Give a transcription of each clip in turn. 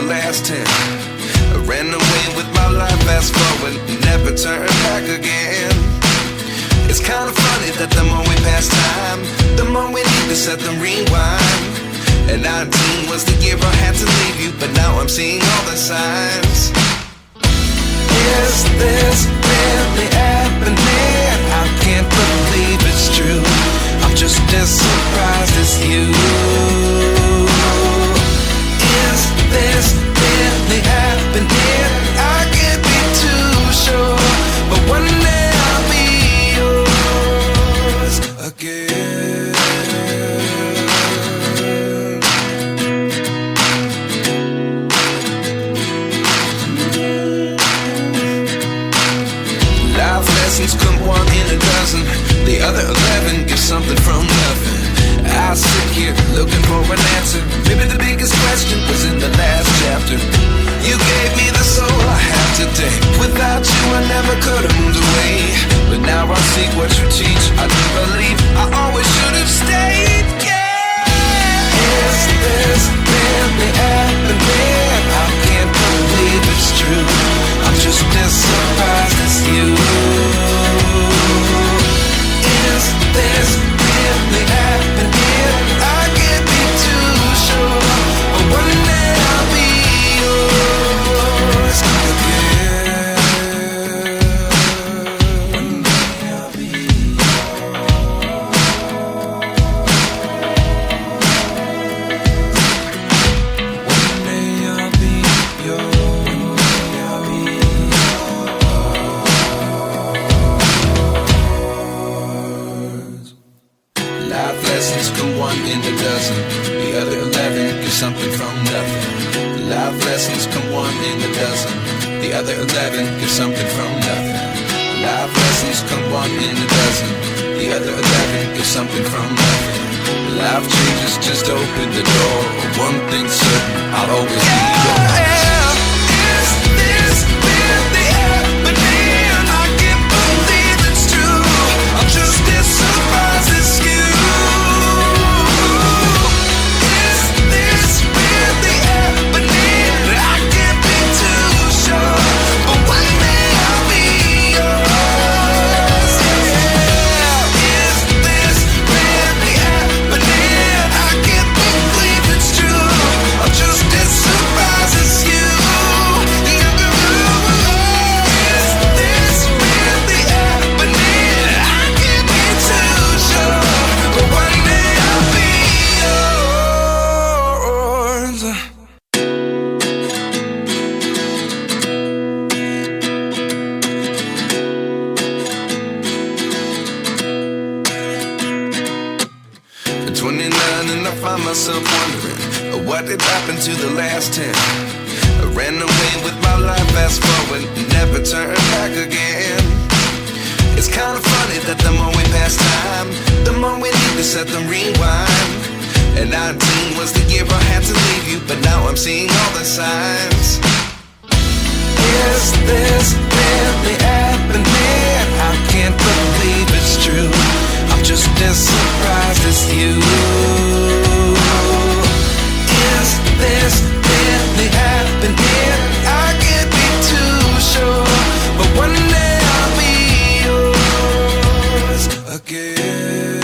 last 10. I ran away with my life, fast forward, never turn back again. It's kind of funny that the more we pass time, the more we need to set the rewind. And 19 was the year I had to leave you, but now I'm seeing all the signs. Is this really happening? I can't believe it's true. I'm just as surprised as you. Is this really happening? I can't be too sure, but one day I'll be yours again. Life lessons come one in a dozen. The other 11 give something from nothing. I sit here looking for an answer. Maybe the biggest question was in the last chapter. You gave me the soul I have today. Without you I never could have moved away. But now I see what you teach. I do believe I always should have stayed. Yeah. Is this really happening? I can't believe it's true. I'm just as surprised as you. Is this really happening? I can't be too sure, but one day I'll be yours again. One day I'll be yours. One day I'll be yours. Life lessons come one in a dozen. The other 11 give something from nothing. Life lessons come one in a dozen. The other 11 give something from nothing. Life lessons come one in a dozen. The other 11 give something from nothing. Life changes just open the door. One thing's certain, I'll always be yours. Is this really happening? I can't believe it's true. I'm just as surprised as you. Is this really happening? I can't be too sure, but one day I'll be yours. Yeah. Is this really happening? I can't believe it's true. I'm just as surprised as you. Is this really happening? I can't be too sure, but one day I'll be yours. At 29 and I find myself wondering what did happen to the last 10. I ran away with my life, fast forward, never turn back again. It's kind of funny that the more we pass time, the more we need to set the rewind. And 19 was the year I had to leave you, but now I'm seeing all the signs. Is this really happening? I can't believe it's true. I'm just as surprised as you. Is this really happening? I can't be too sure, but one day I'll be yours again.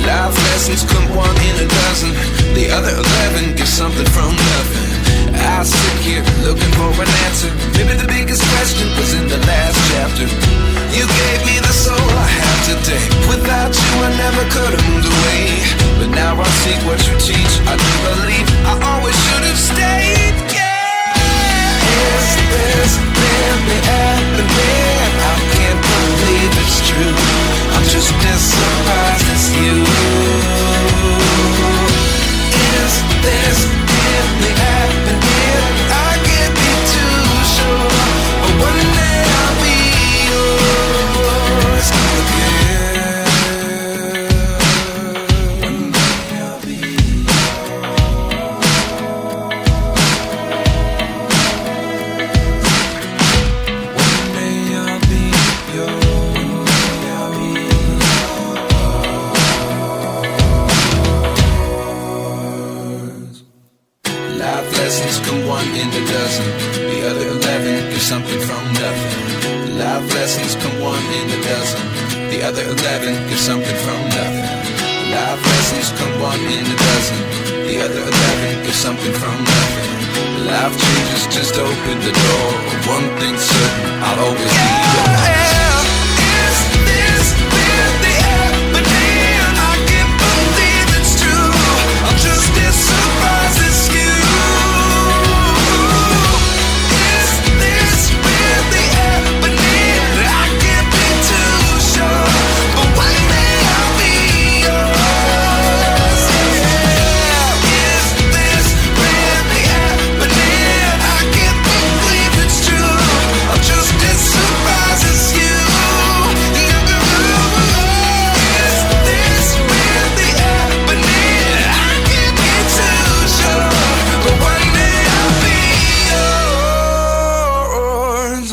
Life lessons come one in a dozen. The other 11 give something from nothing. I sit here looking for an answer. Maybe the biggest question was in the last chapter. You gave me the soul I have today. Without you I never could have moved away. But now I see what you teach. I do believe I always should have stayed. Yeah. Is this really happening? I can't believe it's true. I'm just as surprised as you. Is this really happening? I can't be too sure, but one day I'll be yours again. One day I'll be yours. come one in a dozen. The other 11 give something from nothing. Life lessons come one in a dozen. The other 11 give something from nothing. Life changes just open the door. One thing's certain, I'll always be yours. Is this really happening? I can't believe it's true. I'm just as surprised as you. Is this really happening? I can't be too sure, but one day I'll be yours. Is this really happening? I can't believe it's true. I'm just as surprised as you. Is this really happening? I can't be too sure, but one day I'll be yours.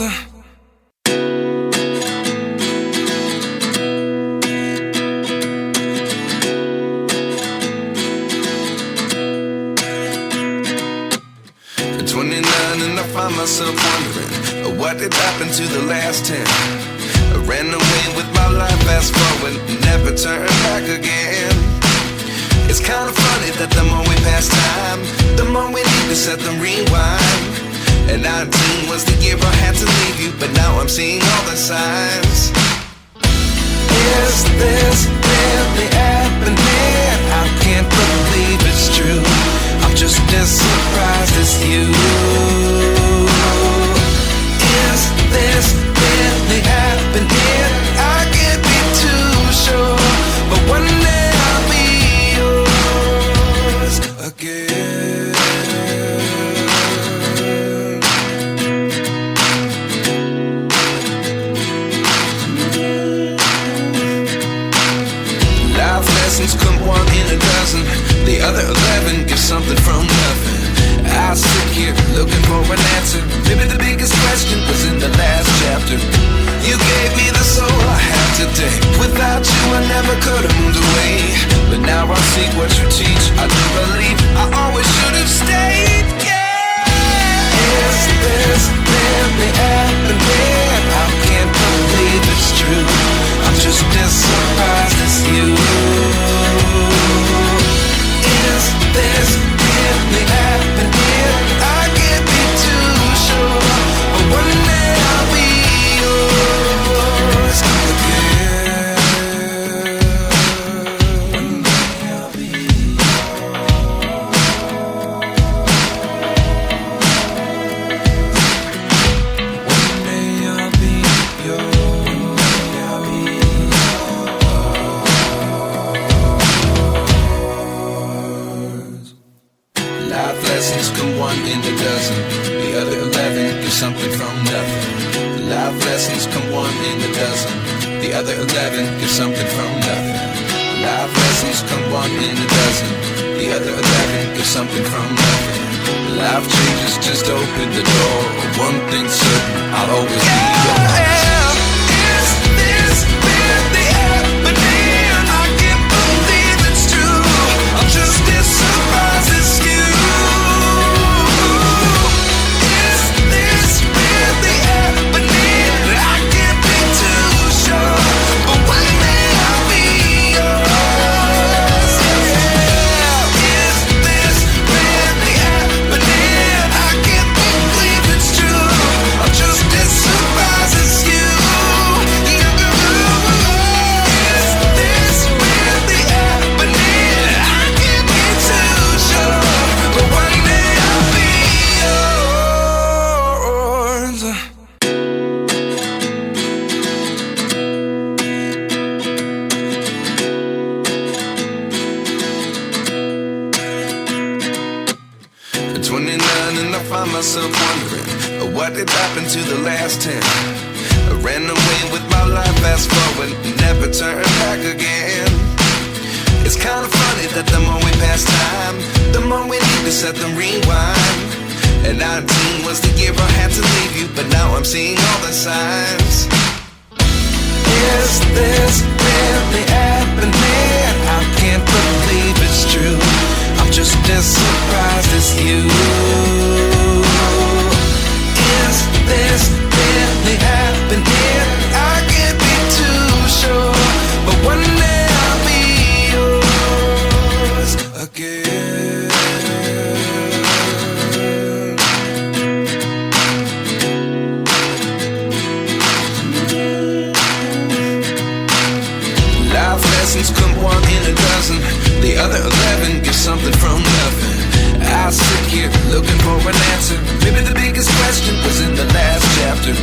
At 29 and I find myself wondering, what did happen to the last 10? I ran away with my life, fast forward, never turn back again. It's kind of funny that the more we pass time, the more we need to set the rewind. And 19 was the year I had to leave you, but now I'm seeing all the signs. Is this really happening? I can't believe it's true. I'm just as surprised as you. Is this really happening? I can't be too sure, but one day I'll be yours again. Life lessons come one in a dozen. The other 11 give something from nothing. I sit here looking for an answer. Maybe the biggest question was in the last chapter. You gave me the soul I have today. Without you I never could have moved away. But now I see what you teach. I do believe I always should have stayed. Yeah. Is this really happening? I can't believe it's true. I'm just as surprised as you. Is this really happening? I can't be too sure, but one day I'll be yours again. One day I'll be yours. One day I'll be yours. Life lessons come one in a dozen. The other 11 give something from nothing. Life lessons come one in a dozen. The other 11 give something from nothing. Life lessons come one in a dozen. The other 11 give something from nothing. Life changes just open the door. One thing's certain, I'll always be yours. Is this really happening? I can't believe it's true. I'm just as surprised as you. Is this really happening? I can't be too sure, but one day I'll be yours. Is this really happening? I can't believe it's true. I'm just as surprised as you. Is this really happening? I can't be too sure, but one day I'll be yours. At 29 and I find myself wondering, what did happen to the last 10? I ran away with my life, fast forward, never turn back again. It's kind of funny that the more we pass time, the more we need to set the rewind. And 19 was the year I had to leave you, but now I'm seeing all the signs. Is this really happening? I can't believe it's true. I'm just as surprised as you. Is this really happening? I can't lessons come one in a dozen. The other 11 give something from nothing. I sit here looking for an answer. Maybe the biggest question was in the last chapter.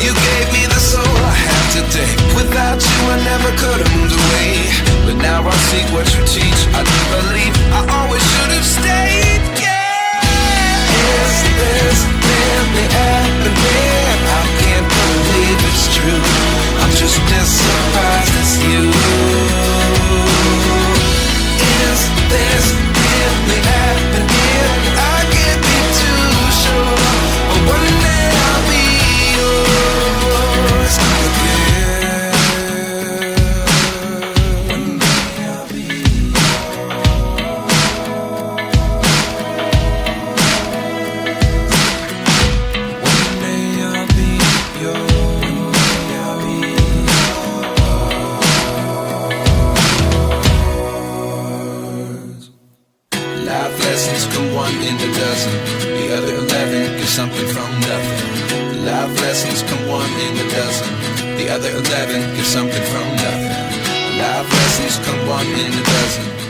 You gave me the soul I have today. Without you I never could have moved away. But now I see what you teach. I do believe I always should have stayed. Yeah. Is this really happening? I can't believe it's true. I'm just as surprised as you. Is this really happening? I can't be too sure. But one day I'll be yours again. One day I'll be Life lessons come one in a dozen. The other 11 give something from nothing. Life lessons come one in a dozen. The other 11 give something from nothing. Life lessons come one in a dozen.